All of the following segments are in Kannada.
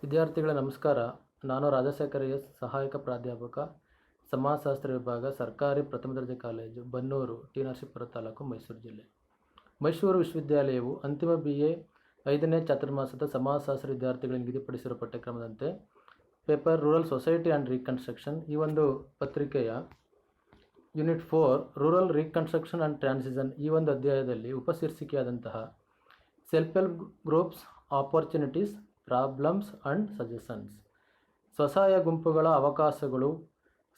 ವಿದ್ಯಾರ್ಥಿಗಳ ನಮಸ್ಕಾರ. ನಾನು ರಾಜಶೇಖರ ಎಸ್, ಸಹಾಯಕ ಪ್ರಾಧ್ಯಾಪಕ, ಸಮಾಜಶಾಸ್ತ್ರ ವಿಭಾಗ, ಸರ್ಕಾರಿ ಪ್ರಥಮ ದರ್ಜೆ ಕಾಲೇಜು, ಬನ್ನೂರು, ಟಿ. ನರಸೀಪುರ ತಾಲೂಕು, ಮೈಸೂರು ಜಿಲ್ಲೆ. ಮೈಸೂರು ವಿಶ್ವವಿದ್ಯಾಲಯವು ಅಂತಿಮ BA 5ನೇ ಚಾತುರ್ಮಾಸದ ಸಮಾಜಶಾಸ್ತ್ರ ವಿದ್ಯಾರ್ಥಿಗಳಿಗೆ ನಿಗದಿಪಡಿಸಿರುವ ಪಠ್ಯಕ್ರಮದಂತೆ paper rural society and reconstruction ಈ ಒಂದು ಪತ್ರಿಕೆಯ unit 4 rural reconstruction and transition ಈ ಒಂದು ಅಧ್ಯಾಯದಲ್ಲಿ ಉಪಶೀರ್ಷಿಕೆಯಾದಂತಹ self help groups opportunities, problems and suggestions, ಸ್ವಸಹಾಯ ಗುಂಪುಗಳ ಅವಕಾಶಗಳು,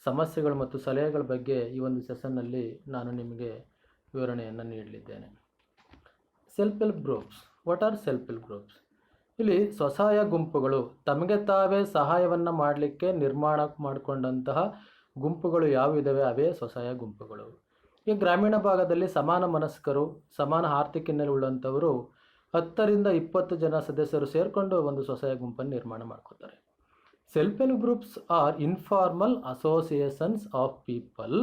ಸಮಸ್ಯೆಗಳು ಮತ್ತು ಸಲಹೆಗಳ ಬಗ್ಗೆ ಈ ಒಂದು ಸೆಷನ್ನಲ್ಲಿ ನಾನು ನಿಮಗೆ ವಿವರಣೆಯನ್ನು ನೀಡಲಿದ್ದೇನೆ. Self help groups. What are self help groups? ಇಲ್ಲಿ ಸ್ವಸಹಾಯ ಗುಂಪುಗಳು ತಮಗೆ ತಾವೇ ಸಹಾಯವನ್ನು ಮಾಡಲಿಕ್ಕೆ ನಿರ್ಮಾಣ ಮಾಡಿಕೊಂಡಂತಹ ಗುಂಪುಗಳು ಯಾವುವಿದ್ದಾವೆ ಅವೇ ಸ್ವಸಹಾಯ ಗುಂಪುಗಳು. ಈ ಗ್ರಾಮೀಣ ಭಾಗದಲ್ಲಿ ಸಮಾನ ಮನಸ್ಕರು, ಸಮಾನ ಆರ್ಥಿಕ ಹಿನ್ನೆಲೆ ಉಳ್ಳಂಥವರು 10 ರಿಂದ 20 ಜನ ಸದಸ್ಯರು ಸೇರಿಕೊಂಡು ಒಂದು ಸ್ವಸಹಾಯ ಗುಂಪನ್ನು ನಿರ್ಮಾಣ ಮಾಡ್ಕೋತಾರೆ. Self help groups are informal associations of people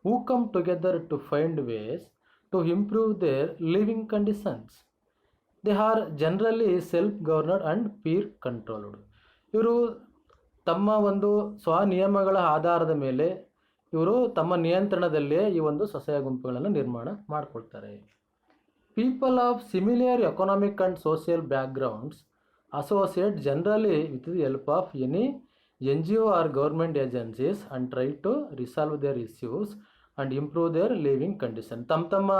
who come together to find ways to improve their living conditions. They are generally self governed and peer controlled. ಇವರು ತಮ್ಮ ಒಂದು ಸ್ವನಿಯಮಗಳ ಆಧಾರದ ಮೇಲೆ ಇವರು ತಮ್ಮ ನಿಯಂತ್ರಣದಲ್ಲೇ ಈ ಒಂದು ಸ್ವಸಹಾಯ ಗುಂಪುಗಳನ್ನು ನಿರ್ಮಾಣ ಮಾಡಿಕೊಳ್ತಾರೆ. People of similar economic and social backgrounds associate generally with the help of any NGO or government agencies and try to resolve their issues and improve their living condition. ತಮ್ಮ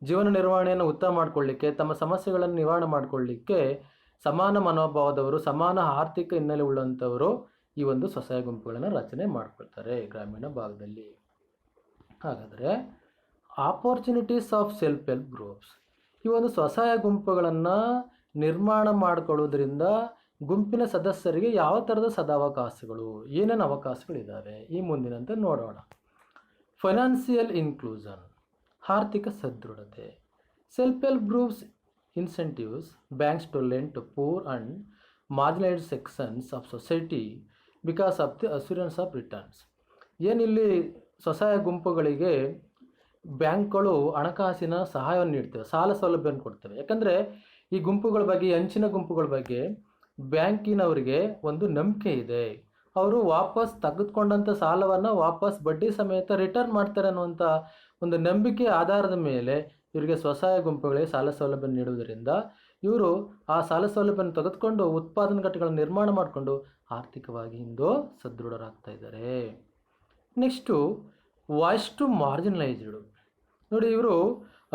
ಜೀವನ ನಿರ್ವಹಣೆಯನ್ನು ಉತ್ತಮ ಮಾಡಿಕೊಳ್ಳಿಕ್ಕೆ, ತಮ್ಮ ಸಮಸ್ಯೆಗಳನ್ನು ನಿವಾರಣೆ ಮಾಡಿಕೊಳ್ಳಿಕ್ಕೆ ಸಮಾನ ಮನೋಭಾವದವರು, ಸಮಾನ ಆರ್ಥಿಕ ಹಿನ್ನೆಲೆ ಉಳ್ಳಂಥವರು ಈ ಒಂದು ಸ್ವಸಹಾಯ ಗುಂಪುಗಳನ್ನು ರಚನೆ ಮಾಡಿಕೊಳ್ತಾರೆ ಗ್ರಾಮೀಣ ಭಾಗದಲ್ಲಿ. ಹಾಗಾದರೆ opportunities of self help groups, ಈ ಒಂದು ಸ್ವಸಹಾಯ ಗುಂಪುಗಳನ್ನು ನಿರ್ಮಾಣ ಮಾಡಿಕೊಳ್ಳೋದ್ರಿಂದ ಗುಂಪಿನ ಸದಸ್ಯರಿಗೆ ಯಾವ ಥರದ ಸದಾವಕಾಶಗಳು, ಏನೇನು ಅವಕಾಶಗಳಿದ್ದಾವೆ ಈ ಮುಂದಿನಂತೆ ನೋಡೋಣ. ಫೈನಾನ್ಸಿಯಲ್ ಇನ್ಕ್ಲೂಷನ್, ಆರ್ಥಿಕ ಸದೃಢತೆ. Self help groups incentives banks to lend to poor and marginalised sections of society because of the assurance of returns. ಏನಿಲ್ಲಿ ಸ್ವಸಹಾಯ ಗುಂಪುಗಳಿಗೆ ಬ್ಯಾಂಕ್ಗಳು ಹಣಕಾಸಿನ ಸಹಾಯವನ್ನು ನೀಡ್ತವೆ, ಸಾಲ ಸೌಲಭ್ಯವನ್ನು ಕೊಡ್ತವೆ. ಯಾಕಂದರೆ ಈ ಗುಂಪುಗಳ ಬಗ್ಗೆ, ಅಂಚಿನ ಗುಂಪುಗಳ ಬಗ್ಗೆ ಬ್ಯಾಂಕಿನವರಿಗೆ ಒಂದು ನಂಬಿಕೆ ಇದೆ. ಅವರು ವಾಪಸ್ ತೆಗೆದುಕೊಂಡಂಥ ಸಾಲವನ್ನು ವಾಪಸ್ ಬಡ್ಡಿ ಸಮೇತ ರಿಟರ್ನ್ ಮಾಡ್ತಾರೆ ಅನ್ನುವಂಥ ಒಂದು ನಂಬಿಕೆ ಆಧಾರದ ಮೇಲೆ ಇವರಿಗೆ ಸ್ವಸಹಾಯ ಗುಂಪುಗಳಿಗೆ ಸಾಲ ಸೌಲಭ್ಯ ನೀಡುವುದರಿಂದ ಇವರು ಆ ಸಾಲ ಸೌಲಭ್ಯವನ್ನು ತೆಗೆದುಕೊಂಡು ಉತ್ಪಾದನಾ ಘಟಕಗಳನ್ನು ನಿರ್ಮಾಣ ಮಾಡಿಕೊಂಡು ಆರ್ಥಿಕವಾಗಿ ಇಂದು ಸದೃಢರಾಗ್ತಾ ಇದ್ದಾರೆ. Next voice to marginalised. ನೋಡಿ, ಇವರು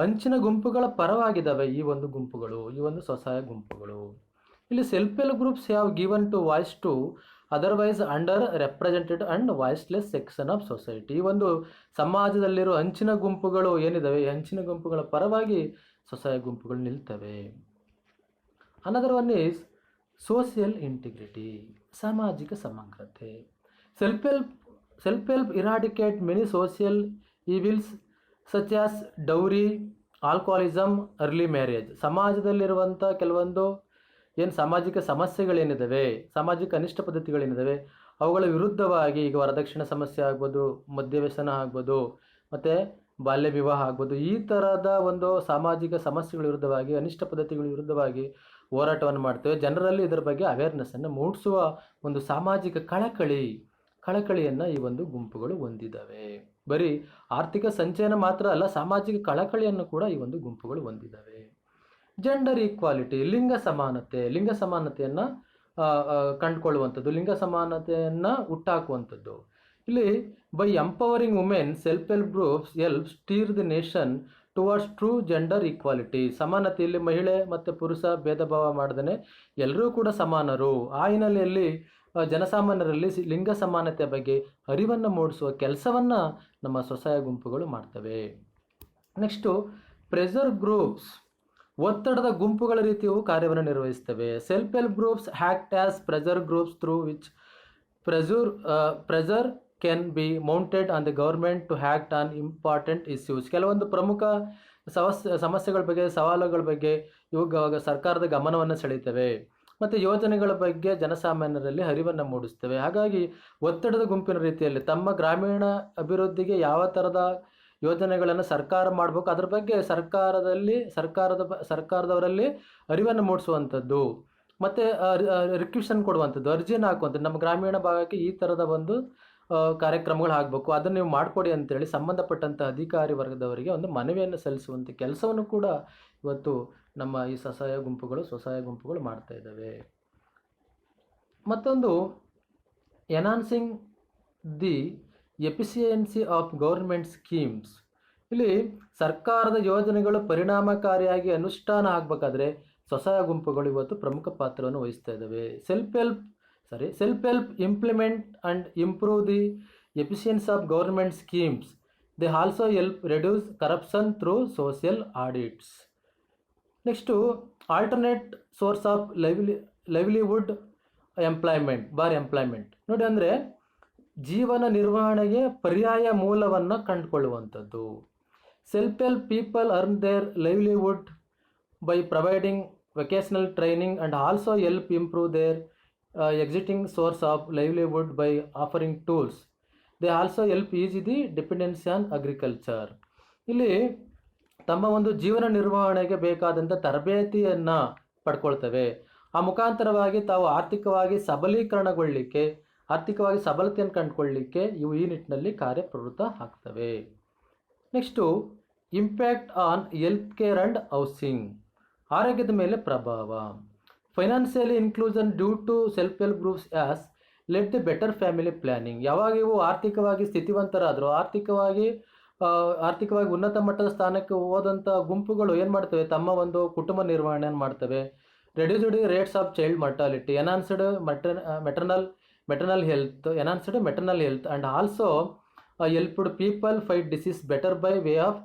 ಅಂಚಿನ ಗುಂಪುಗಳ ಪರವಾಗಿದ್ದಾವೆ ಈ ಒಂದು ಗುಂಪುಗಳು, ಈ ಒಂದು ಸ್ವಸಹಾಯ ಗುಂಪುಗಳು. ಇಲ್ಲಿ self help groups have given to voice to otherwise under represented and voiceless section of society. ಈ ಒಂದು ಸಮಾಜದಲ್ಲಿರೋ ಅಂಚಿನ ಗುಂಪುಗಳು ಏನಿದ್ದಾವೆ, ಈ ಅಂಚಿನ ಗುಂಪುಗಳ ಪರವಾಗಿ ಸ್ವಸಹಾಯ ಗುಂಪುಗಳು ನಿಲ್ತವೆ. Another one is social integrity, ಸಾಮಾಜಿಕ ಸಮಗ್ರತೆ. Self help eradicate many social evils such as dowry, alcoholism, early marriage. ಸಮಾಜದಲ್ಲಿರುವಂಥ ಕೆಲವೊಂದು ಏನು ಸಾಮಾಜಿಕ ಸಮಸ್ಯೆಗಳೇನಿದ್ದಾವೆ, ಸಾಮಾಜಿಕ ಅನಿಷ್ಟ ಪದ್ಧತಿಗಳೇನಿದ್ದಾವೆ ಅವುಗಳ ವಿರುದ್ಧವಾಗಿ, ಈಗ ವರದಕ್ಷಿಣೆ ಸಮಸ್ಯೆ ಆಗ್ಬೋದು, ಮದ್ಯವ್ಯಸನ ಆಗ್ಬೋದು, ಮತ್ತು ಬಾಲ್ಯ ವಿವಾಹ ಆಗ್ಬೋದು, ಈ ಥರದ ಒಂದು ಸಾಮಾಜಿಕ ಸಮಸ್ಯೆಗಳ ವಿರುದ್ಧವಾಗಿ, ಅನಿಷ್ಟ ಪದ್ಧತಿಗಳ ವಿರುದ್ಧವಾಗಿ ಹೋರಾಟವನ್ನು ಮಾಡ್ತೇವೆ. ಜನರಲ್ಲಿ ಇದರ ಬಗ್ಗೆ ಅವೇರ್ನೆಸ್ಸನ್ನು ಮೂಡಿಸುವ ಒಂದು ಸಾಮಾಜಿಕ ಕಳಕಳಿಯನ್ನು ಈ ಒಂದು ಗುಂಪುಗಳು ಹೊಂದಿದ್ದಾವೆ. ಬರೀ ಆರ್ಥಿಕ ಸಂಚಯನ ಮಾತ್ರ ಅಲ್ಲ, ಸಾಮಾಜಿಕ ಕಳಕಳಿಯನ್ನು ಕೂಡ ಈ ಒಂದು ಗುಂಪುಗಳು ಹೊಂದಿದ್ದಾವೆ. ಜೆಂಡರ್ ಈಕ್ವಾಲಿಟಿ, ಲಿಂಗ ಸಮಾನತೆಯನ್ನು ಕಂಡುಕೊಳ್ಳುವಂಥದ್ದು, ಲಿಂಗ ಸಮಾನತೆಯನ್ನು ಹುಟ್ಟಾಕುವಂಥದ್ದು. ಇಲ್ಲಿ by empowering women self help groups help steer the nation towards true gender equality. ಸಮಾನತೆಯಲ್ಲಿ ಮಹಿಳೆ ಮತ್ತು ಪುರುಷ ಭೇದ ಭಾವ ಮಾಡದೇ ಎಲ್ಲರೂ ಕೂಡ ಸಮಾನರು. ಆ ಹಿನ್ನೆಲೆಯಲ್ಲಿ ಜನಸಾಮಾನ್ಯರಲ್ಲಿ ಲಿಂಗ ಸಮಾನತೆಯ ಬಗ್ಗೆ ಅರಿವನ್ನು ಮೂಡಿಸುವ ಕೆಲಸವನ್ನು ನಮ್ಮ ಸ್ವಸಹಾಯ ಗುಂಪುಗಳು ಮಾಡ್ತವೆ. ನೆಕ್ಸ್ಟು ಪ್ರೆಷರ್ ಗ್ರೂಪ್ಸ್, ಒತ್ತಡದ ಗುಂಪುಗಳ ರೀತಿಯು ಕಾರ್ಯವನ್ನು ನಿರ್ವಹಿಸ್ತವೆ. Self help groups act as pressure groups through which pressure can be mounted on the government to act on important issues. ಕೆಲವೊಂದು ಪ್ರಮುಖ ಸಮಸ್ಯೆಗಳ ಬಗ್ಗೆ, ಸವಾಲುಗಳ ಬಗ್ಗೆ ಇವಾಗ ಸರ್ಕಾರದ ಗಮನವನ್ನು ಸೆಳೀತವೆ ಮತ್ತು ಯೋಜನೆಗಳ ಬಗ್ಗೆ ಜನಸಾಮಾನ್ಯರಲ್ಲಿ ಅರಿವನ್ನು ಮೂಡಿಸ್ತವೆ. ಹಾಗಾಗಿ ಒತ್ತಡದ ಗುಂಪಿನ ರೀತಿಯಲ್ಲಿ ತಮ್ಮ ಗ್ರಾಮೀಣ ಅಭಿವೃದ್ಧಿಗೆ ಯಾವ ಥರದ ಯೋಜನೆಗಳನ್ನು ಸರ್ಕಾರ ಮಾಡಬೇಕು, ಅದರ ಬಗ್ಗೆ ಸರ್ಕಾರದವರಲ್ಲಿ ಅರಿವನ್ನು ಮೂಡಿಸುವಂಥದ್ದು ಮತ್ತು ರಿಕ್ವೆಷನ್ ಕೊಡುವಂಥದ್ದು, ಅರ್ಜಿಯನ್ನು ಹಾಕುವಂಥದ್ದು, ನಮ್ಮ ಗ್ರಾಮೀಣ ಭಾಗಕ್ಕೆ ಈ ಥರದ ಒಂದು ಕಾರ್ಯಕ್ರಮಗಳು ಆಗಬೇಕು, ಅದನ್ನು ನೀವು ಮಾಡಿಕೊಡಿ ಅಂತೇಳಿ ಸಂಬಂಧಪಟ್ಟಂಥ ಅಧಿಕಾರಿ ವರ್ಗದವರಿಗೆ ಒಂದು ಮನವಿಯನ್ನು ಸಲ್ಲಿಸುವಂಥ ಕೆಲಸವನ್ನು ಕೂಡ ಇವತ್ತು ನಮ್ಮ ಈ ಸ್ವಸಹಾಯ ಗುಂಪುಗಳು ಮಾಡ್ತಾ ಇದ್ದಾವೆ. ಮತ್ತೊಂದು enhancing the efficiency of government schemes. ಇಲ್ಲಿ ಸರ್ಕಾರದ ಯೋಜನೆಗಳು ಪರಿಣಾಮಕಾರಿಯಾಗಿ ಅನುಷ್ಠಾನ ಆಗಬೇಕಾದ್ರೆ ಸ್ವಸಹಾಯ ಗುಂಪುಗಳು ಇವತ್ತು ಪ್ರಮುಖ ಪಾತ್ರವನ್ನು ವಹಿಸ್ತಾ ಇದ್ದಾವೆ. Self help implement and improve the efficiency of government schemes. They also help reduce corruption through social audits. Next alternate source of livelihood employment ನೋಡಿ, ಅಂದರೆ ಜೀವನ ನಿರ್ವಹಣೆಗೆ ಪರ್ಯಾಯ ಮೂಲವನ್ನು ಕಂಡುಕೊಳ್ಳುವಂಥದ್ದು. Self help people earn their livelihood by providing vocational training and also help improve their existing source of livelihood by offering tools. They also help ease the dependency on agriculture. ಇಲ್ಲಿ ತಮ್ಮ ಒಂದು ಜೀವನ ನಿರ್ವಹಣೆಗೆ ಬೇಕಾದಂಥ ತರಬೇತಿಯನ್ನು ಪಡ್ಕೊಳ್ತವೆ. ಆ ಮುಖಾಂತರವಾಗಿ ತಾವು ಆರ್ಥಿಕವಾಗಿ ಸಬಲತೆಯನ್ನು ಕಂಡುಕೊಳ್ಳಲಿಕ್ಕೆ ಇವು ಈ ನಿಟ್ಟಿನಲ್ಲಿ ಕಾರ್ಯಪ್ರವೃತ್ತ ಆಗ್ತವೆ. Next impact on health care and housing. ಆರೋಗ್ಯದ ಮೇಲೆ ಪ್ರಭಾವ. Financially inclusion due to self help groups as let the better family planning. ಯಾವಾಗ ಇವು ಆರ್ಥಿಕವಾಗಿ ಸ್ಥಿತಿವಂತರಾದರೂ, ಆರ್ಥಿಕವಾಗಿ ಉನ್ನತ ಮಟ್ಟದ ಸ್ಥಾನಕ್ಕೆ ಹೋದಂಥ ಗುಂಪುಗಳು ಏನು ಮಾಡ್ತವೆ, ತಮ್ಮ ಒಂದು ಕುಟುಂಬ ನಿರ್ವಹಣೆಯನ್ನು ಮಾಡ್ತವೆ. Reduced rates of child mortality, enhanced maternal health and also helped people fight disease better by way of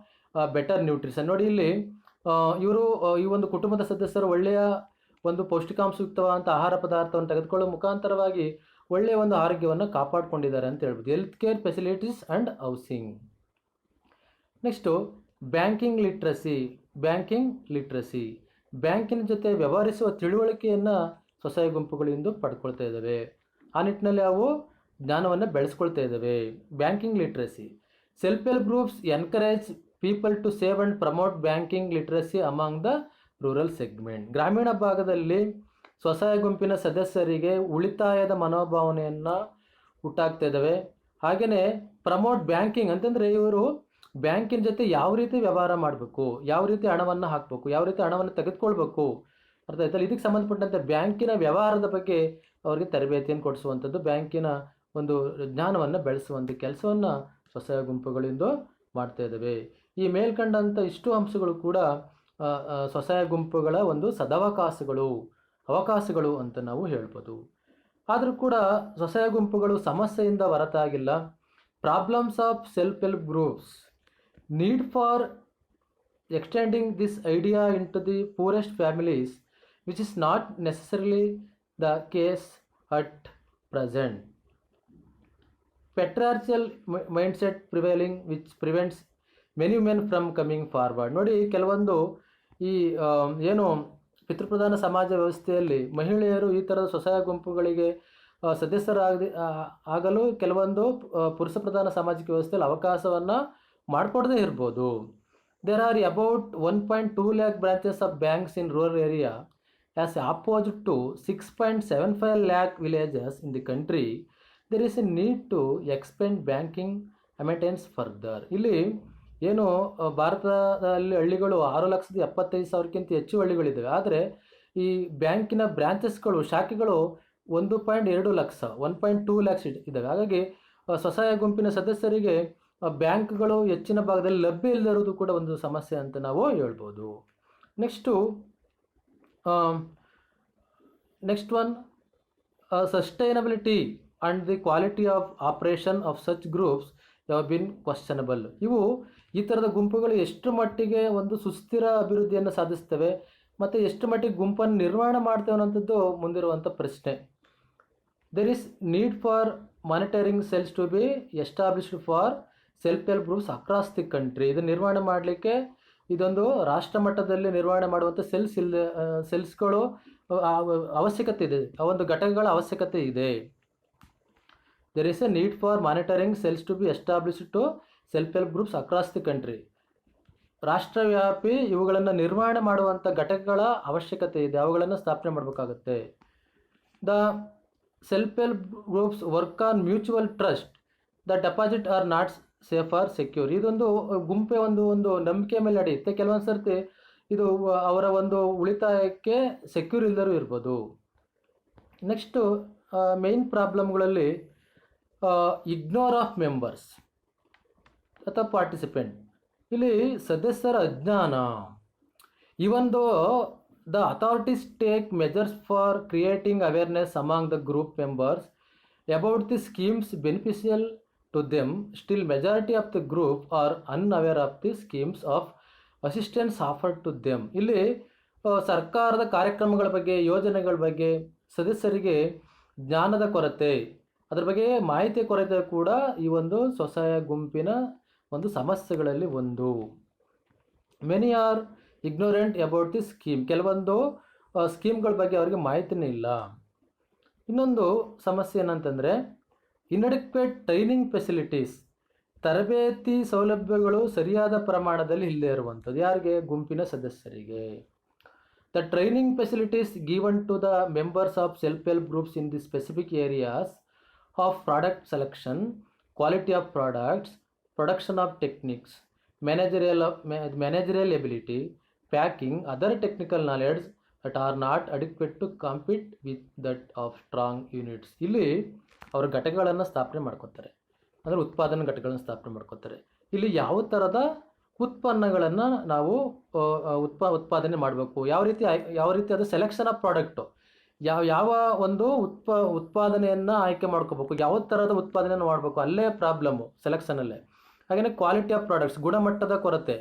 better nutrition. ನೋಡಿ, ಇಲ್ಲಿ ಇವರು ಈ ಒಂದು ಕುಟುಂಬದ ಸದಸ್ಯರು ಒಳ್ಳೆಯ ಒಂದು ಪೌಷ್ಟಿಕಾಂಶಯುಕ್ತವಾದಂಥ ಆಹಾರ ಪದಾರ್ಥವನ್ನು ತೆಗೆದುಕೊಳ್ಳುವ ಮುಖಾಂತರವಾಗಿ ಒಳ್ಳೆಯ ಒಂದು ಆರೋಗ್ಯವನ್ನು ಕಾಪಾಡಿಕೊಂಡಿದ್ದಾರೆ ಅಂತ ಹೇಳ್ಬೋದು. Health care facilities and housing. Next banking literacy. ಬ್ಯಾಂಕಿನ ಜೊತೆ ವ್ಯವಹರಿಸುವ ತಿಳುವಳಿಕೆಯನ್ನು ಸ್ವಸಹಾಯ ಗುಂಪುಗಳು ಇಂದು ಪಡ್ಕೊಳ್ತಾ ಇದ್ದಾವೆ. ಆ ನಿಟ್ಟಿನಲ್ಲಿ ಅವು ಜ್ಞಾನವನ್ನು ಬೆಳೆಸ್ಕೊಳ್ತಾ ಇದ್ದಾವೆ. Banking literacy. Self help groups encourage people to save and promote banking literacy among the rural segment. ಗ್ರಾಮೀಣ ಭಾಗದಲ್ಲಿ ಸ್ವಸಹಾಯ ಗುಂಪಿನ ಸದಸ್ಯರಿಗೆ ಉಳಿತಾಯದ ಮನೋಭಾವನೆಯನ್ನು ಹುಟ್ಟಾಗ್ತಾ ಇದ್ದಾವೆ. ಹಾಗೆಯೇ ಪ್ರಮೋಟ್ ಬ್ಯಾಂಕಿಂಗ್ ಅಂತಂದರೆ ಇವರು ಬ್ಯಾಂಕಿನ ಜೊತೆ ಯಾವ ರೀತಿ ವ್ಯವಹಾರ ಮಾಡಬೇಕು, ಯಾವ ರೀತಿ ಹಣವನ್ನು ಹಾಕಬೇಕು, ಯಾವ ರೀತಿ ಹಣವನ್ನು ತೆಗೆದುಕೊಳ್ಬೇಕು, ಅರ್ಥ ಆಯ್ತಲ್ಲ. ಇದಕ್ಕೆ ಸಂಬಂಧಪಟ್ಟಂತೆ ಬ್ಯಾಂಕಿನ ವ್ಯವಹಾರದ ಬಗ್ಗೆ ಅವರಿಗೆ ತರಬೇತಿಯನ್ನು ಕೊಡಿಸುವಂಥದ್ದು, ಬ್ಯಾಂಕಿನ ಒಂದು ಜ್ಞಾನವನ್ನು ಬೆಳೆಸುವಂಥ ಕೆಲಸವನ್ನು ಸ್ವಸಹಾಯ ಗುಂಪುಗಳಿಂದ ಮಾಡ್ತಾ ಇದ್ದಾವೆ. ಈ ಮೇಲ್ಕಂಡಂಥ ಇಷ್ಟು ಅಂಶಗಳು ಕೂಡ ಸ್ವಸಹಾಯ ಗುಂಪುಗಳ ಒಂದು ಅವಕಾಶಗಳು ಅಂತ ನಾವು ಹೇಳ್ಬೋದು. ಆದರೂ ಕೂಡ ಸ್ವಸಹಾಯ ಗುಂಪುಗಳು ಸಮಸ್ಯೆಯಿಂದ ಹೊರತಾಗಿಲ್ಲ. Problems of self help groups need for extending this idea into the poorest families which is not necessarily the case at present. Patriarchal mindset prevailing which prevents many women from coming forward. ನೋಡಿ, ಕೆಲವೊಂದು ಈ ಏನು ಪಿತೃಪ್ರಧಾನ ಸಮಾಜ ವ್ಯವಸ್ಥೆಯಲ್ಲಿ ಮಹಿಳೆಯರು ಈ ಥರದ ಸ್ವಸಹಾಯ ಗುಂಪುಗಳಿಗೆ ಆಗಲು ಕೆಲವೊಂದು ಪುರುಷ ಪ್ರಧಾನ ಸಾಮಾಜಿಕ ವ್ಯವಸ್ಥೆಯಲ್ಲಿ ಅವಕಾಶವನ್ನು ಮಾಡಿಕೊಡದೇ ಇರ್ಬೋದು. There are about 1.2 lakh branches of banks in rural area as opposed to 6.75 lakh villages in the country. There is a need to expand banking amenities further. ಇಲ್ಲಿ ಏನು ಭಾರತದಲ್ಲಿ ಹಳ್ಳಿಗಳು 6,75,000ಕ್ಕಿಂತ ಹೆಚ್ಚು ಹಳ್ಳಿಗಳಿದ್ದಾವೆ. ಆದರೆ ಈ ಬ್ಯಾಂಕಿನ ಬ್ರಾಂಚಸ್ಗಳು, ಶಾಖೆಗಳು 1.2 ಲಕ್ಷ 1.2 lakhs ಇದ್ದಾವೆ. ಹಾಗಾಗಿ ಸ್ವಸಹಾಯ ಗುಂಪಿನ ಸದಸ್ಯರಿಗೆ ಬ್ಯಾಂಕ್ಗಳು ಹೆಚ್ಚಿನ ಭಾಗದಲ್ಲಿ ಲಭ್ಯ ಇಲ್ಲದಿರುವುದು ಕೂಡ ಒಂದು ಸಮಸ್ಯೆ ಅಂತ ನಾವು ಹೇಳ್ಬೋದು. Next one, sustainability and the quality of operation of such groups have been questionable. ಈ ಥರದ ಗುಂಪುಗಳು ಎಷ್ಟು ಮಟ್ಟಿಗೆ ಒಂದು ಸುಸ್ಥಿರ ಅಭಿವೃದ್ಧಿಯನ್ನು ಸಾಧಿಸ್ತವೆ ಮತ್ತು ಎಷ್ಟು ಮಟ್ಟಿಗೆ ಗುಂಪನ್ನು ನಿರ್ವಹಣೆ ಮಾಡ್ತೇವೆ ಅನ್ನೋಂಥದ್ದು ಮುಂದಿರುವಂಥ ಪ್ರಶ್ನೆ. There is need for monitoring cells to be established for self help groups across the country. ಇದನ್ನು ನಿರ್ವಹಣೆ ಮಾಡಲಿಕ್ಕೆ ಇದೊಂದು ರಾಷ್ಟ್ರ ಮಟ್ಟದಲ್ಲಿ ನಿರ್ವಹಣೆ ಮಾಡುವಂಥ ಸೆಲ್ಸ್ಗಳು ಅವಶ್ಯಕತೆ ಇದೆ, ಆ ಒಂದು ಘಟಕಗಳ ಅವಶ್ಯಕತೆ ಇದೆ. There is a need for monitoring cells to be established to self-help groups across the country. ರಾಷ್ಟ್ರವ್ಯಾಪಿ ಇವುಗಳನ್ನು ನಿರ್ವಹಣೆ ಮಾಡುವಂಥ ಘಟಕಗಳ ಅವಶ್ಯಕತೆ ಇದೆ, ಅವುಗಳನ್ನು ಸ್ಥಾಪನೆ ಮಾಡಬೇಕಾಗುತ್ತೆ. The self help groups work on mutual trust, the deposit are not safe or secure. ಇದೊಂದು ಗುಂಪೆ ಒಂದು ನಂಬಿಕೆ ಮೇಲೆ ನಡೆಯುತ್ತೆ. ಕೆಲವೊಂದು ಸರ್ತಿ ಇದು ಅವರ ಒಂದು ಉಳಿತಾಯಕ್ಕೆ ಸೆಕ್ಯೂರ್ ಇಲ್ಲದರೂ ಇರ್ಬೋದು. ನೆಕ್ಸ್ಟು ಮೇನ್ ಪ್ರಾಬ್ಲಮ್ಗಳಲ್ಲಿ ಇಗ್ನೋರ್ ಆಫ್ ಮೆಂಬರ್ಸ್ ಅಥವಾ ಪಾರ್ಟಿಸಿಪೆಂಟ್. ಇಲ್ಲಿ ಸದಸ್ಯರ ಅಜ್ಞಾನ. ಇವೊಂದು the authorities take measures for creating awareness among the group members about the schemes beneficial to them, still majority of the group are unaware of the schemes of assistance offered to them. ಇಲ್ಲಿ ಸರ್ಕಾರದ ಕಾರ್ಯಕ್ರಮಗಳ ಬಗ್ಗೆ, ಯೋಜನೆಗಳ ಬಗ್ಗೆ ಸದಸ್ಯರಿಗೆ ಜ್ಞಾನದ ಕೊರತೆ, ಅದರ ಬಗ್ಗೆ ಮಾಹಿತಿ ಕೊರತೆ ಕೂಡ ಈ ಒಂದು ಸ್ವಸಹಾಯ ಗುಂಪಿನ ಒಂದು ಸಮಸ್ಯೆಗಳಲ್ಲಿ ಒಂದು. Many are ignorant about the scheme. ಕೆಲವೊಂದು ಸ್ಕೀಮ್ಗಳ ಬಗ್ಗೆ ಅವರಿಗೆ ಮಾಹಿತಿನೇ ಇಲ್ಲ. ಇನ್ನೊಂದು ಸಮಸ್ಯೆ ಏನಂತಂದರೆ ಇನ್ಅಡಿಕ್ವೇಟ್ ಟ್ರೈನಿಂಗ್ ಫೆಸಿಲಿಟೀಸ್. ತರಬೇತಿ ಸೌಲಭ್ಯಗಳು ಸರಿಯಾದ ಪ್ರಮಾಣದಲ್ಲಿ ಇಲ್ಲದೇ ಇರುವಂಥದ್ದು. ಯಾರಿಗೆ? ಗುಂಪಿನ ಸದಸ್ಯರಿಗೆ. The training facilities given to the members of self help groups in the specific areas of product selection, quality of products, production of techniques, managerial ability, packing, other technical knowledge that are not adequate to compete with that of strong units. ಇಲ್ಲಿ ಅವರು ಘಟಕಗಳನ್ನು ಸ್ಥಾಪನೆ ಮಾಡ್ಕೋತಾರೆ, ಅಂದರೆ ಉತ್ಪಾದನಾ ಘಟಕಗಳನ್ನು ಸ್ಥಾಪನೆ ಮಾಡ್ಕೋತಾರೆ. ಇಲ್ಲಿ ಯಾವ ಥರದ ಉತ್ಪನ್ನಗಳನ್ನು ನಾವು ಉತ್ಪಾದನೆ ಮಾಡಬೇಕು, ಯಾವ ರೀತಿ ಅದು ಸೆಲೆಕ್ಷನ್ ಆಫ್ ಪ್ರಾಡಕ್ಟು, ಯಾವ ಒಂದು ಉತ್ಪಾದನೆಯನ್ನು ಆಯ್ಕೆ ಮಾಡ್ಕೋಬೇಕು, ಯಾವ ಥರದ ಉತ್ಪಾದನೆಯನ್ನು ಮಾಡಬೇಕು, ಅಲ್ಲೇ ಪ್ರಾಬ್ಲಮ್ಮು ಸೆಲೆಕ್ಷನಲ್ಲೇ. ಹಾಗೆಯೇ ಕ್ವಾಲಿಟಿ ಆಫ್ ಪ್ರಾಡಕ್ಟ್ಸ್, ಗುಣಮಟ್ಟದ ಕೊರತೆ,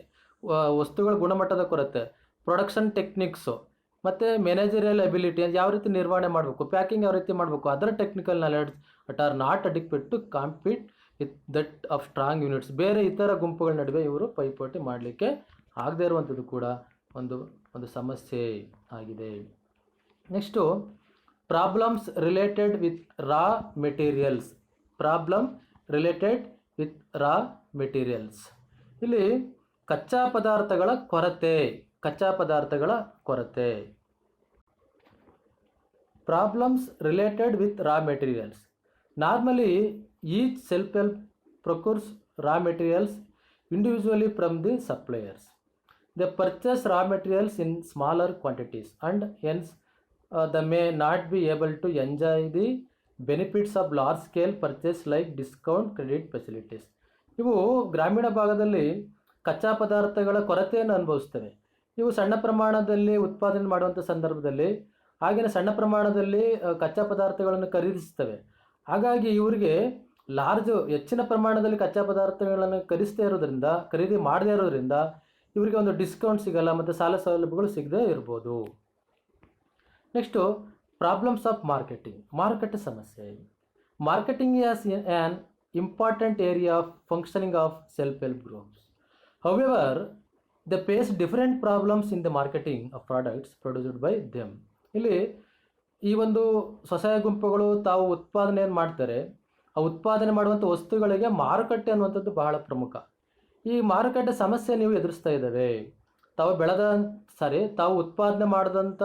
ವಸ್ತುಗಳ ಗುಣಮಟ್ಟದ ಕೊರತೆ, ಪ್ರೊಡಕ್ಷನ್ ಟೆಕ್ನಿಕ್ಸು, ಮತ್ತು ಮ್ಯಾನೇಜರಿಯಲ್ ಎಬಿಲಿಟಿ, ಯಾವ ರೀತಿ ನಿರ್ವಹಣೆ ಮಾಡಬೇಕು, ಪ್ಯಾಕಿಂಗ್ ಯಾವ ರೀತಿ ಮಾಡಬೇಕು, other technical knowledge but are not adequate to compete with that of strong units. ಬೇರೆ ಇತರ ಗುಂಪುಗಳ ನಡುವೆ ಇವರು ಪೈಪೋಟಿ ಮಾಡಲಿಕ್ಕೆ ಆಗದೇ ಇರುವಂಥದ್ದು ಕೂಡ ಒಂದು ಸಮಸ್ಯೆ ಆಗಿದೆ. Next problems related with raw materials. Problem related with raw materials. ಇಲ್ಲಿ ಕಚ್ಚಾ ಪದಾರ್ಥಗಳ ಕೊರತೆ. Problems related with raw materials. Normally each self help procures raw materials individually from the suppliers. They purchase raw materials in smaller quantities and hence they may not be able to enjoy the benefits of large scale purchase like discount credit facilities. ಇವು ಗ್ರಾಮೀಣ ಭಾಗದಲ್ಲಿ ಕಚ್ಚಾ ಪದಾರ್ಥಗಳ ಕೊರತೆಯನ್ನು ಅನುಭವಿಸ್ತವೆ. ಇವು ಸಣ್ಣ ಪ್ರಮಾಣದಲ್ಲಿ ಉತ್ಪಾದನೆ ಮಾಡುವಂಥ ಸಂದರ್ಭದಲ್ಲಿ ಹಾಗೆಯೇ ಸಣ್ಣ ಪ್ರಮಾಣದಲ್ಲಿ ಕಚ್ಚಾ ಪದಾರ್ಥಗಳನ್ನು ಖರೀದಿಸ್ತವೆ. ಹಾಗಾಗಿ ಇವರಿಗೆ ಹೆಚ್ಚಿನ ಪ್ರಮಾಣದಲ್ಲಿ ಕಚ್ಚಾ ಪದಾರ್ಥಗಳನ್ನು ಖರೀದಿ ಮಾಡದೇ ಇರೋದ್ರಿಂದ ಇವರಿಗೆ ಒಂದು ಡಿಸ್ಕೌಂಟ್ ಸಿಗಲ್ಲ ಮತ್ತು ಸಾಲ ಸೌಲಭ್ಯಗಳು ಸಿಗದೇ ಇರ್ಬೋದು. Next problems of marketing. ಮಾರುಕಟ್ಟೆ ಸಮಸ್ಯೆ. Marketing as an important area of functioning of self help groups. However they face different problems in the marketing of products produced by them. ಇಲ್ಲಿ ಈ ಒಂದು ಸ್ವಸಹಾಯ ಗುಂಪುಗಳು ತಾವು ಉತ್ಪಾದನೆಯನ್ನು ಮಾಡ್ತಾರೆ. ಆ ಉತ್ಪಾದನೆ ಮಾಡುವಂಥ ವಸ್ತುಗಳಿಗೆ ಮಾರುಕಟ್ಟೆ ಅನ್ನುವಂಥದ್ದು ಬಹಳ ಪ್ರಮುಖ. ಈ ಮಾರುಕಟ್ಟೆ ಸಮಸ್ಯೆ ನೀವು ಎದುರಿಸ್ತಾ ಇದ್ದಾವೆ. ತಾವು ಉತ್ಪಾದನೆ ಮಾಡಿದಂಥ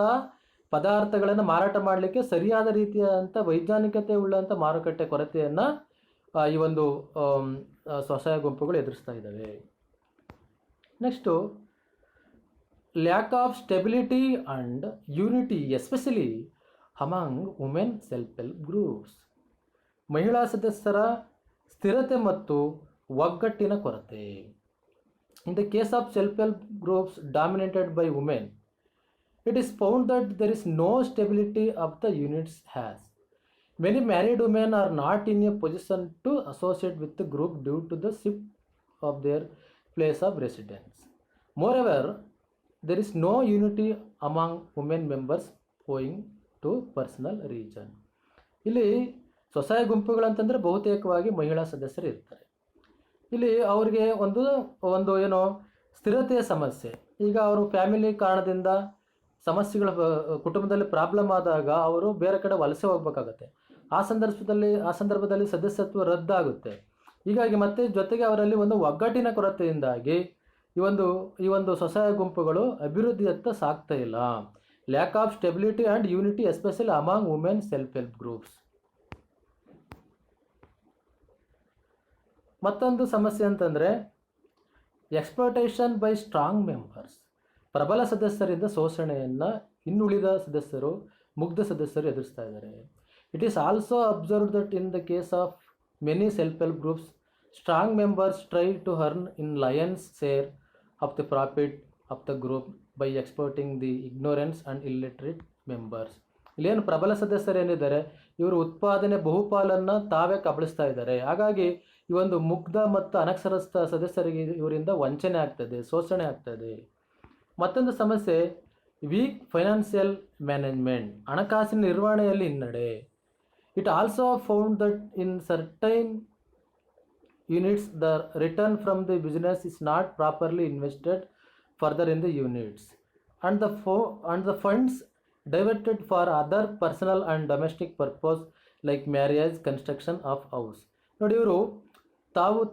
ಪದಾರ್ಥಗಳನ್ನು ಮಾರಾಟ ಮಾಡಲಿಕ್ಕೆ ಸರಿಯಾದ ರೀತಿಯಾದಂಥ ವೈಜ್ಞಾನಿಕತೆ ಉಳ್ಳಂಥ ಮಾರುಕಟ್ಟೆ ಕೊರತೆಯನ್ನು ಈ ಒಂದು ಸ್ವಸಹಾಯ ಗುಂಪುಗಳು ಎದುರಿಸ್ತಾ ಇದ್ದಾವೆ. Next lack of stability and unity especially among women self help groups. ಮಹಿಳಾ ಸದಸ್ಯರ ಸ್ಥಿರತೆ ಮತ್ತು ಒಗ್ಗಟ್ಟಿನ ಕೊರತೆ. ಇನ್ the case of self help groups dominated by women, it is found that there is no stability of the units has. Many married women are not in a position to associate with the group due to the shift of their place of residence. Moreover, there is no unity among women members owing to personal reason. ಇಲ್ಲಿ ಸ್ವಸಹಾಯ ಗುಂಪುಗಳಂತಂದರೆ ಬಹುತೇಕವಾಗಿ ಮಹಿಳಾ ಸದಸ್ಯರು ಇರ್ತಾರೆ. ಇಲ್ಲಿ ಅವ್ರಿಗೆ ಒಂದು ಏನೋ ಸ್ಥಿರತೆಯ ಸಮಸ್ಯೆ. ಈಗ ಅವರು ಫ್ಯಾಮಿಲಿ ಕಾರಣದಿಂದ ಸಮಸ್ಯೆಗಳ ಕುಟುಂಬದಲ್ಲಿ ಪ್ರಾಬ್ಲಮ್ ಆದಾಗ ಅವರು ಬೇರೆ ಕಡೆ ವಲಸೆ ಹೋಗ್ಬೇಕಾಗತ್ತೆ. ಆ ಸಂದರ್ಭದಲ್ಲಿ ಸದಸ್ಯತ್ವ ರದ್ದಾಗುತ್ತೆ. ಹೀಗಾಗಿ ಮತ್ತೆ ಜೊತೆಗೆ ಅವರಲ್ಲಿ ಒಂದು ಒಗ್ಗಟ್ಟಿನ ಕೊರತೆಯಿಂದಾಗಿ ಈ ಒಂದು ಸ್ವಸಹಾಯ ಗುಂಪುಗಳು ಅಭಿವೃದ್ಧಿಯತ್ತ ಸಾಗ್ತಾ ಇಲ್ಲ. Lack of stability and unity especially among women self help groups. ಮತ್ತೊಂದು ಸಮಸ್ಯೆ ಅಂತಂದರೆ ಎಕ್ಸ್ಪ್ಲೋಟೇಷನ್ ಬೈ ಸ್ಟ್ರಾಂಗ್ ಮೆಂಬರ್ಸ್. ಪ್ರಬಲ ಸದಸ್ಯರಿಂದ ಶೋಷಣೆಯನ್ನು ಇನ್ನುಳಿದ ಸದಸ್ಯರು, ಮುಗ್ಧ ಸದಸ್ಯರು ಎದುರಿಸ್ತಾ ಇದ್ದಾರೆ. It is also observed that in the case of many self help groups, strong members try to earn in lion's share of the profit of the group by exploiting the ignorance and illiterate members. ಇಲ್ಲೇನು ಪ್ರಬಲ ಸದಸ್ಯರು ಏನಿದ್ದಾರೆ, ಇವರು ಉತ್ಪಾದನೆ ಬಹುಪಾಲನ್ನು ತಾವೇ ಕಬಳಿಸ್ತಾ ಇದ್ದಾರೆ. ಹಾಗಾಗಿ ಈ ಒಂದು ಮುಗ್ಧ ಮತ್ತು ಅನಕ್ಷರಸ್ಥ ಸದಸ್ಯರಿಗೆ ಇವರಿಂದ ವಂಚನೆ ಆಗ್ತದೆ, ಶೋಷಣೆ ಆಗ್ತದೆ. ಮತ್ತೊಂದು ಸಮಸ್ಯೆ ವೀಕ್ ಫೈನಾನ್ಷಿಯಲ್ ಮ್ಯಾನೇಜ್ಮೆಂಟ್, ಹಣಕಾಸಿನ ನಿರ್ವಹಣೆಯಲ್ಲಿ ಹಿನ್ನಡೆ. It also found that in certain units the return from the business is not properly invested further in the units and the funds diverted for other personal and domestic purpose like marriage, construction of house. ನೋಡಿ, ಇವರು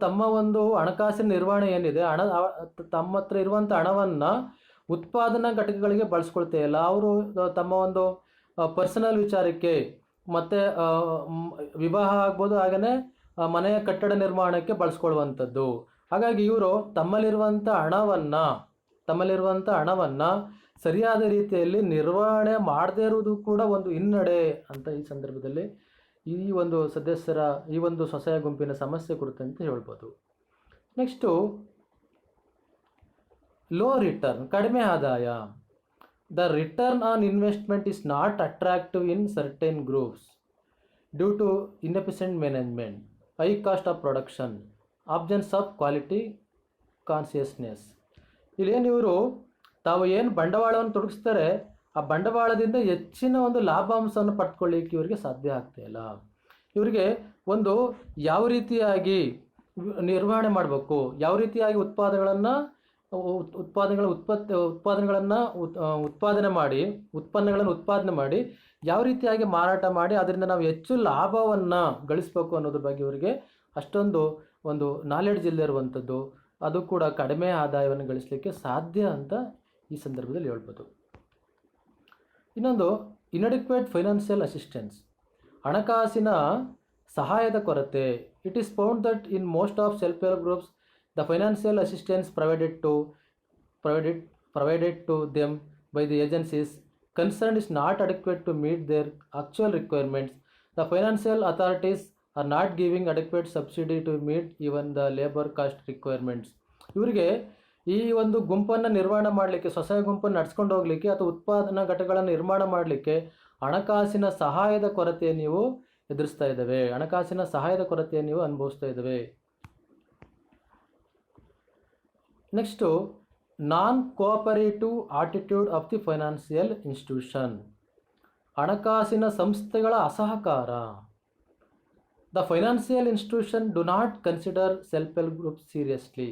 ತಮ್ಮ ಒಂದು ಹಣಕಾಸಿನ ನಿರ್ವಹಣೆ ಏನಿದೆ, ತಮ್ಮ ಹತ್ರ ಇರುವಂಥ ಹಣವನ್ನು ಉತ್ಪಾದನಾ ಘಟಕಗಳಿಗೆ ಬಳಸ್ಕೊಳ್ತೇ ಇಲ್ಲ. ಅವರು ತಮ್ಮ ಒಂದು ಪರ್ಸನಲ್ ವಿಚಾರಕ್ಕೆ ಮತ್ತು ವಿವಾಹ ಆಗ್ಬೋದು, ಹಾಗೆಯೇ ಮನೆಯ ಕಟ್ಟಡ ನಿರ್ಮಾಣಕ್ಕೆ ಬಳಸ್ಕೊಳ್ಳುವಂಥದ್ದು. ಹಾಗಾಗಿ ಇವರು ತಮ್ಮಲ್ಲಿರುವಂಥ ಹಣವನ್ನು ಸರಿಯಾದ ರೀತಿಯಲ್ಲಿ ನಿರ್ವಹಣೆ ಮಾಡದೇ ಇರುವುದು ಕೂಡ ಒಂದು ಹಿನ್ನಡೆ ಅಂತ ಈ ಸಂದರ್ಭದಲ್ಲಿ ಈ ಒಂದು ಸ್ವಸಹಾಯ ಗುಂಪಿನ ಸಮಸ್ಯೆ ಕುರಿತಂತೆ ಹೇಳ್ಬೋದು. ನೆಕ್ಸ್ಟು ಲೋ ರಿಟರ್ನ್, ಕಡಿಮೆ ಆದಾಯ. The return on investment is not attractive in certain groups due to inefficient management, high cost of production, absence of quality consciousness. ಇಲ್ಲೇನು ಇವರು ತಾವು ಏನು ಬಂಡವಾಳವನ್ನು ತೊಡಗಿಸ್ತಾರೆ, ಆ ಬಂಡವಾಳದಿಂದ ಹೆಚ್ಚಿನ ಒಂದು ಲಾಭಾಂಶವನ್ನು ಪಡ್ಕೊಳ್ಳಿಕ್ಕೆ ಇವರಿಗೆ ಸಾಧ್ಯ ಆಗ್ತಾಯಿಲ್ಲ. ಇವರಿಗೆ ಒಂದು ಯಾವ ರೀತಿಯಾಗಿ ನಿರ್ವಹಣೆ ಮಾಡಬೇಕು, ಯಾವ ರೀತಿಯಾಗಿ ಉತ್ಪನ್ನಗಳನ್ನು ಉತ್ಪಾದನೆ ಮಾಡಿ ಯಾವ ರೀತಿಯಾಗಿ ಮಾರಾಟ ಮಾಡಿ ಅದರಿಂದ ನಾವು ಹೆಚ್ಚು ಲಾಭವನ್ನು ಗಳಿಸಬೇಕು ಅನ್ನೋದ್ರ ಬಗ್ಗೆ ಇವರಿಗೆ ಅಷ್ಟೊಂದು ಒಂದು ನಾಲೆಡ್ಜ್ ಇಲ್ಲಿರುವಂಥದ್ದು, ಅದು ಕೂಡ ಕಡಿಮೆ ಆದಾಯವನ್ನು ಗಳಿಸಲಿಕ್ಕೆ ಸಾಧ್ಯ ಅಂತ ಈ ಸಂದರ್ಭದಲ್ಲಿ ಹೇಳ್ಬೋದು. ಇನ್ನೊಂದು ಇನ್ಅಡಿಕ್ವೇಟ್ ಫೈನಾನ್ಷಿಯಲ್ ಅಸಿಸ್ಟೆನ್ಸ್, ಹಣಕಾಸಿನ ಸಹಾಯದ ಕೊರತೆ. It is found that in most of self help groups the financial assistance provided to them by the agencies concerned is not adequate to meet their actual requirements. The financial authorities are not giving adequate subsidy to meet even the labor cost requirements. ಇವರಿಗೆ ಈ ಒಂದು ಗುಂಪನ್ನು ನಿರ್ವಹಣೆ ಮಾಡಲಿಕ್ಕೆ, ಸ್ವಸಹಾಯ ಗುಂಪನ್ನು ನಡೆಸ್ಕೊಂಡು ಹೋಗಲಿಕ್ಕೆ ಅಥವಾ ಉತ್ಪಾದನಾ ಘಟಕಗಳನ್ನು ನಿರ್ಮಾಣ ಮಾಡಲಿಕ್ಕೆ ಹಣಕಾಸಿನ ಸಹಾಯದ ಕೊರತೆಯನ್ನು ನೀವು ಎದುರಿಸ್ತಾ ಇದ್ದಾವೆ, ಹಣಕಾಸಿನ ಸಹಾಯದ ಕೊರತೆಯನ್ನು ನೀವು ಅನುಭವಿಸ್ತಾ ಇದ್ದಾವೆ. Next non cooperative attitude of the financial institution, ಹಣಕಾಸಿನ ಸಂಸ್ಥೆಗಳ ಅಸಹಕಾರ. The financial institution do not consider self help group seriously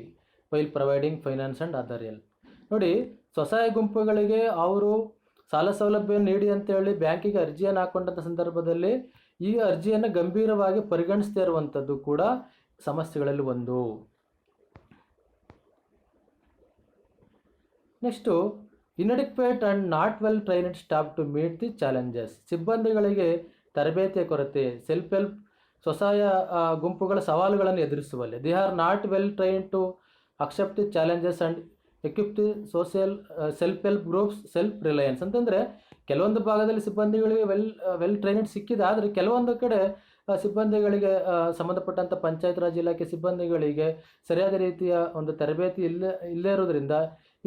while providing finance and other help. ನೋಡಿ, ಸ್ವಸಹಾಯ ಗುಂಪುಗಳಿಗೆ ಅವರು ಸಾಲ ಸೌಲಭ್ಯ ನೀಡಿ ಅಂತೇಳಿ ಬ್ಯಾಂಕಿಗೆ ಅರ್ಜಿಯನ್ನು ಹಾಕೊಂಡಂಥ ಸಂದರ್ಭದಲ್ಲಿ ಈ ಅರ್ಜಿಯನ್ನು ಗಂಭೀರವಾಗಿ ಪರಿಗಣಿಸದೇ ಇರುವಂಥದ್ದು ಕೂಡ ಸಮಸ್ಯೆಗಳಲ್ಲಿ ಒಂದು. Next inadequate and not well trained staff to meet the challenges, ಸಿಬ್ಬಂದಿಗಳಿಗೆ ತರಬೇತಿಯ ಕೊರತೆ. ಸೆಲ್ಫ್ ಹೆಲ್ಪ್ ಸ್ವಸಹಾಯ ಗುಂಪುಗಳ ಸವಾಲುಗಳನ್ನು ಎದುರಿಸುವಲ್ಲಿ they are not well train to accept the challenges and equip the self help groups self reliance. ಅಂತಂದರೆ ಕೆಲವೊಂದು ಭಾಗದಲ್ಲಿ ಸಿಬ್ಬಂದಿಗಳಿಗೆ ವೆಲ್ ಟ್ರೈನ್ಡ್ ಸಿಕ್ಕಿದೆ, ಆದರೆ ಕೆಲವೊಂದು ಕಡೆ ಸಿಬ್ಬಂದಿಗಳಿಗೆ ಸಂಬಂಧಪಟ್ಟಂಥ ಪಂಚಾಯತ್ ರಾಜ್ ಇಲಾಖೆ ಸಿಬ್ಬಂದಿಗಳಿಗೆ ಸರಿಯಾದ ರೀತಿಯ ಒಂದು ತರಬೇತಿ ಇಲ್ಲೇ ಇರೋದ್ರಿಂದ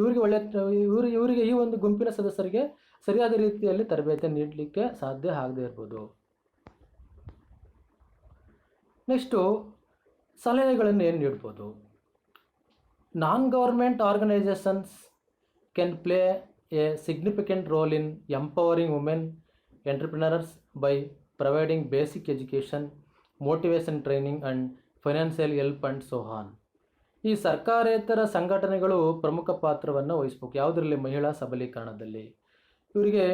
ಇವರಿಗೆ ಈ ಒಂದು ಗುಂಪಿನ ಸದಸ್ಯರಿಗೆ ಸರಿಯಾದ ರೀತಿಯಲ್ಲಿ ತರಬೇತಿ ನೀಡಲಿಕ್ಕೆ ಸಾಧ್ಯ ಆಗದೇ ಇರ್ಬೋದು. ನೆಕ್ಸ್ಟು ಸಲಹೆಗಳನ್ನು ಏನು ನೀಡ್ಬೋದು? Non government organisations can play a significant role in empowering women entrepreneurs by providing basic education, motivation training and financial help and so on. ಈ ಸರ್ಕಾರೇತರ ಸಂಘಟನೆಗಳು ಪ್ರಮುಖ ಪಾತ್ರವನ್ನು ವಹಿಸಬೇಕು ಯಾವುದರಲ್ಲಿ? ಮಹಿಳಾ ಸಬಲೀಕರಣದಲ್ಲಿ. ಇವರಿಗೆ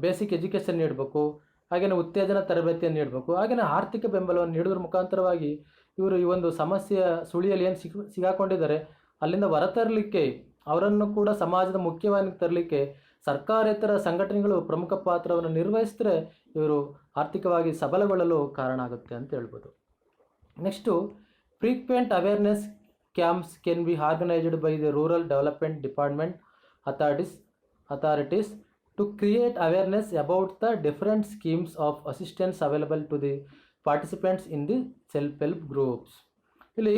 ಬೇಸಿಕ್ ಎಜುಕೇಷನ್ ನೀಡಬೇಕು, ಹಾಗೆಯೇ ಉತ್ತೇಜನ ತರಬೇತಿಯನ್ನು ನೀಡಬೇಕು, ಹಾಗೆಯೇ ಆರ್ಥಿಕ ಬೆಂಬಲವನ್ನು ನೀಡೋದ್ರ ಮುಖಾಂತರವಾಗಿ ಇವರು ಈ ಒಂದು ಸಮಸ್ಯೆಯ ಸುಳಿಯಲ್ಲಿ ಏನು ಸಿಗಾಕೊಂಡಿದ್ದಾರೆ ಅಲ್ಲಿಂದ ಹೊರತರಲಿಕ್ಕೆ, ಅವರನ್ನು ಕೂಡ ಸಮಾಜದ ಮುಖ್ಯವಾಹಿನಿಗೆ ತರಲಿಕ್ಕೆ ಸರ್ಕಾರೇತರ ಸಂಘಟನೆಗಳು ಪ್ರಮುಖ ಪಾತ್ರವನ್ನು ನಿರ್ವಹಿಸಿದ್ರೆ ಇವರು ಆರ್ಥಿಕವಾಗಿ ಸಬಲಗೊಳ್ಳಲು ಕಾರಣ ಆಗುತ್ತೆ ಅಂತ ಹೇಳ್ಬೋದು. Next, frequent awareness camps can be organised by the rural development department authorities to create awareness about the different schemes of assistance available to the participants in the self-help groups. ಇಲ್ಲಿ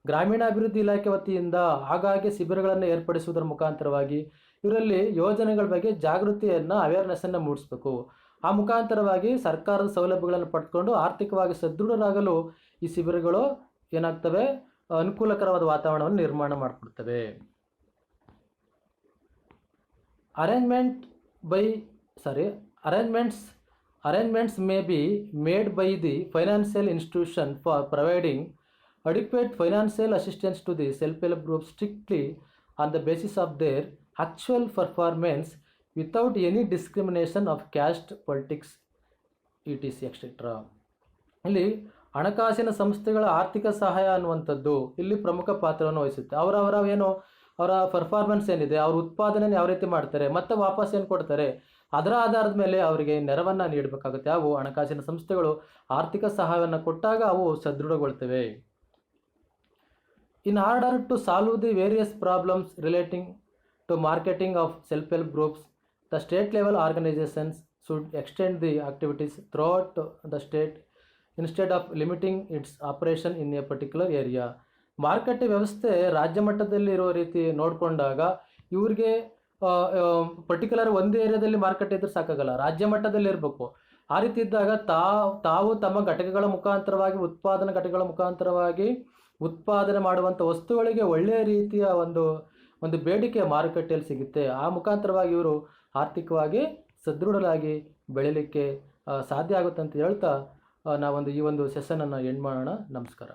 ಗ್ರಾಮೀಣಾಭಿವೃದ್ಧಿ ಇಲಾಖೆ ವತಿಯಿಂದ ಆಗಾಗ್ಗೆ ಶಿಬಿರಗಳನ್ನು ಏರ್ಪಡಿಸುವುದರ ಮುಖಾಂತರವಾಗಿ ಇವರಲ್ಲಿ ಯೋಜನೆಗಳ ಬಗ್ಗೆ ಜಾಗೃತಿಯನ್ನು, ಅವೇರ್ನೆಸ್ಸನ್ನು ಮೂಡಿಸಬೇಕು. ಆ ಮುಖಾಂತರವಾಗಿ ಸರ್ಕಾರದ ಸೌಲಭ್ಯಗಳನ್ನು ಪಡೆದುಕೊಂಡು ಆರ್ಥಿಕವಾಗಿ ಸದೃಢರಾಗಲು ಈ ಶಿಬಿರಗಳು ಏನಾಗ್ತವೆ, ಅನುಕೂಲಕರವಾದ ವಾತಾವರಣವನ್ನು ನಿರ್ಮಾಣ ಮಾಡಿಕೊಡ್ತವೆ. Arrangements may be made by the financial institution for providing adequate financial assistance to the self-help groups strictly on the basis of their actual performance without any discrimination of caste, politics, etc. etc. ಇಲ್ಲಿ ಹಣಕಾಸಿನ ಸಂಸ್ಥೆಗಳ ಆರ್ಥಿಕ ಸಹಾಯ ಅನ್ನುವಂಥದ್ದು ಇಲ್ಲಿ ಪ್ರಮುಖ ಪಾತ್ರವನ್ನು ವಹಿಸುತ್ತೆ. ಅವರ ಪರ್ಫಾರ್ಮೆನ್ಸ್ ಏನಿದೆ, ಅವ್ರ ಉತ್ಪಾದನೆ ಯಾವ ರೀತಿ ಮಾಡ್ತಾರೆ, ಮತ್ತೆ ವಾಪಸ್ ಏನು ಕೊಡ್ತಾರೆ, ಅದರ ಆಧಾರದ ಮೇಲೆ ಅವರಿಗೆ ನೆರವನ್ನು ನೀಡಬೇಕಾಗುತ್ತೆ. ಅವು ಹಣಕಾಸಿನ ಸಂಸ್ಥೆಗಳು ಆರ್ಥಿಕ ಸಹಾಯವನ್ನು ಕೊಟ್ಟಾಗ ಅವು ಸದೃಢಗೊಳ್ತವೆ. In order to solve the various problems relating to marketing of self help groups, the state level organisations should extend the activities throughout the state instead of limiting its operation in a particular area. ಮಾರುಕಟ್ಟೆ ವ್ಯವಸ್ಥೆ ರಾಜ್ಯ ಮಟ್ಟದಲ್ಲಿ ಇರೋ ರೀತಿ ನೋಡಿಕೊಂಡಾಗ ಇವ್ರಿಗೆ ಪರ್ಟಿಕ್ಯುಲರ್ ಒಂದು ಏರಿಯಾದಲ್ಲಿ ಮಾರುಕಟ್ಟೆ ಇದ್ರೆ ಸಾಕಾಗಲ್ಲ, ರಾಜ್ಯ ಮಟ್ಟದಲ್ಲಿ ಇರಬೇಕು. ಆ ರೀತಿ ಇದ್ದಾಗ ತಾವು ತಮ್ಮ ಘಟಕಗಳ ಮುಖಾಂತರವಾಗಿ, ಉತ್ಪಾದನಾ ಘಟಕಗಳ ಮುಖಾಂತರವಾಗಿ ಉತ್ಪಾದನೆ ಮಾಡುವಂಥ ವಸ್ತುಗಳಿಗೆ ಒಳ್ಳೆಯ ರೀತಿಯ ಒಂದು ಬೇಡಿಕೆ ಮಾರುಕಟ್ಟೆಯಲ್ಲಿ ಸಿಗುತ್ತೆ. ಆ ಮುಖಾಂತರವಾಗಿ ಇವರು ಆರ್ಥಿಕವಾಗಿ ಸದೃಢರಾಗಿ ಬೆಳೀಲಿಕ್ಕೆ ಸಾಧ್ಯ ಆಗುತ್ತೆ ಅಂತ ಹೇಳ್ತಾ ಈ ಒಂದು ಸೆಷನನ್ನು ಎಂಡ್ ಮಾಡೋಣ. ನಮಸ್ಕಾರ.